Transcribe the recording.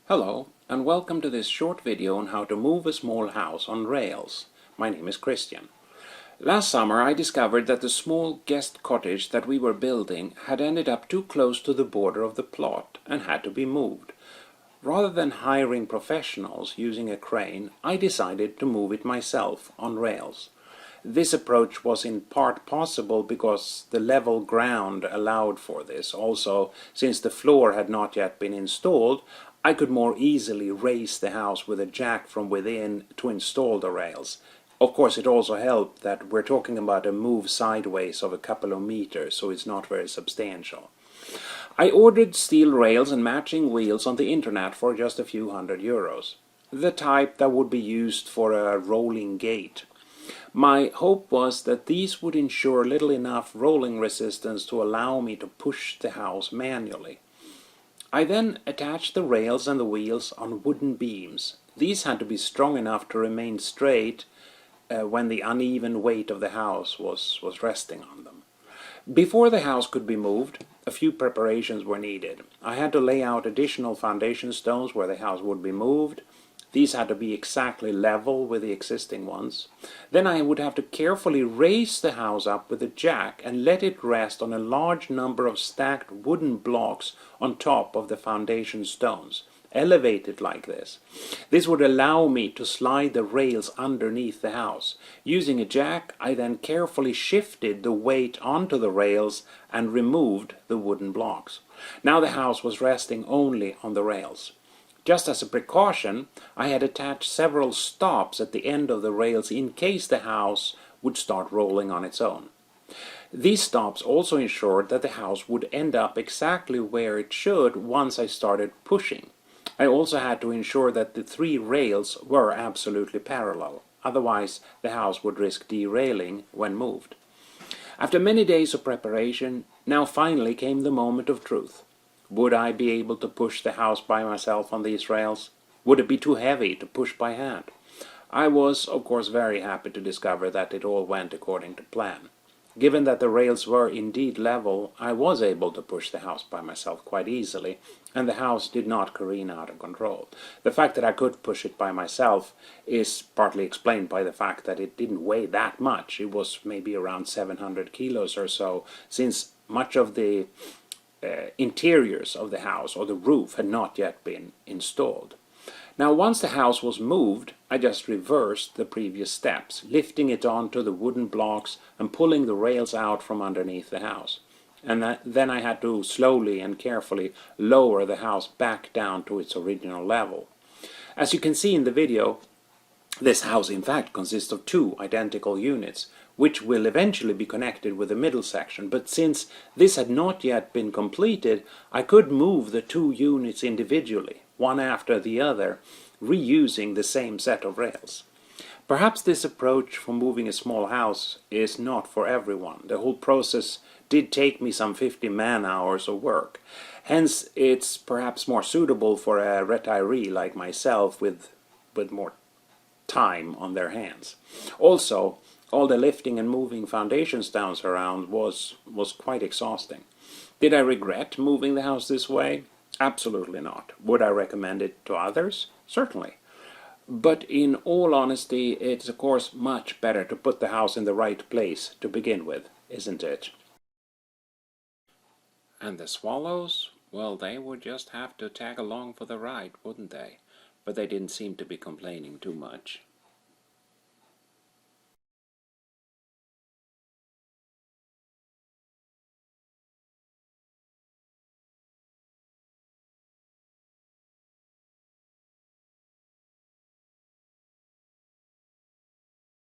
Hello, and welcome to this short video on how to move a small house on rails. My name is Christian. Last summer I discovered that the small guest cottage that we were building had ended up too close to the border of the plot and had to be moved. Rather than hiring professionals using a crane, I decided to move it myself on rails. This approach was in part possible because the level ground allowed for this. Also, since the floor had not yet been installed, I could more easily raise the house with a jack from within to install the rails. Of course, it also helped that we're talking about a move sideways of a couple of meters, so it's not very substantial. I ordered steel rails and matching wheels on the internet for just a few €100. The type that would be used for a rolling gate. My hope was that these would ensure little enough rolling resistance to allow me to push the house manually. I then attached the rails and the wheels on wooden beams. These had to be strong enough to remain straight when the uneven weight of the house was resting on them. Before the house could be moved, a few preparations were needed. I had to lay out additional foundation stones where the house would be moved. These had to be exactly level with the existing ones. Then I would have to carefully raise the house up with a jack and let it rest on a large number of stacked wooden blocks on top of the foundation stones, elevated like this. This would allow me to slide the rails underneath the house. Using a jack, I then carefully shifted the weight onto the rails and removed the wooden blocks. Now the house was resting only on the rails. Just as a precaution, I had attached several stops at the end of the rails in case the house would start rolling on its own. These stops also ensured that the house would end up exactly where it should once I started pushing. I also had to ensure that the three rails were absolutely parallel, otherwise the house would risk derailing when moved. After many days of preparation, now finally came the moment of truth. Would I be able to push the house by myself on these rails? Would it be too heavy to push by hand? I was, of course, very happy to discover that it all went according to plan. Given that the rails were indeed level, I was able to push the house by myself quite easily, and the house did not careen out of control. The fact that I could push it by myself is partly explained by the fact that it didn't weigh that much. It was maybe around 700 kilos or so, since much of the interiors of the house or the roof had not yet been installed. Now once the house was moved, I just reversed the previous steps, lifting it onto the wooden blocks and pulling the rails out from underneath the house. And then I had to slowly and carefully lower the house back down to its original level. As you can see in the video, this house in fact consists of two identical units, which will eventually be connected with the middle section, but since this had not yet been completed, I could move the two units individually, one after the other, reusing the same set of rails. Perhaps this approach for moving a small house is not for everyone. The whole process did take me some 50 man-hours of work. Hence, it's perhaps more suitable for a retiree like myself with more time on their hands. Also, all the lifting and moving foundation stones around was quite exhausting. Did I regret moving the house this way? Absolutely not. Would I recommend it to others? Certainly. But in all honesty, it's of course much better to put the house in the right place to begin with, isn't it? And the swallows? Well, they would just have to tag along for the ride, wouldn't they? But they didn't seem to be complaining too much.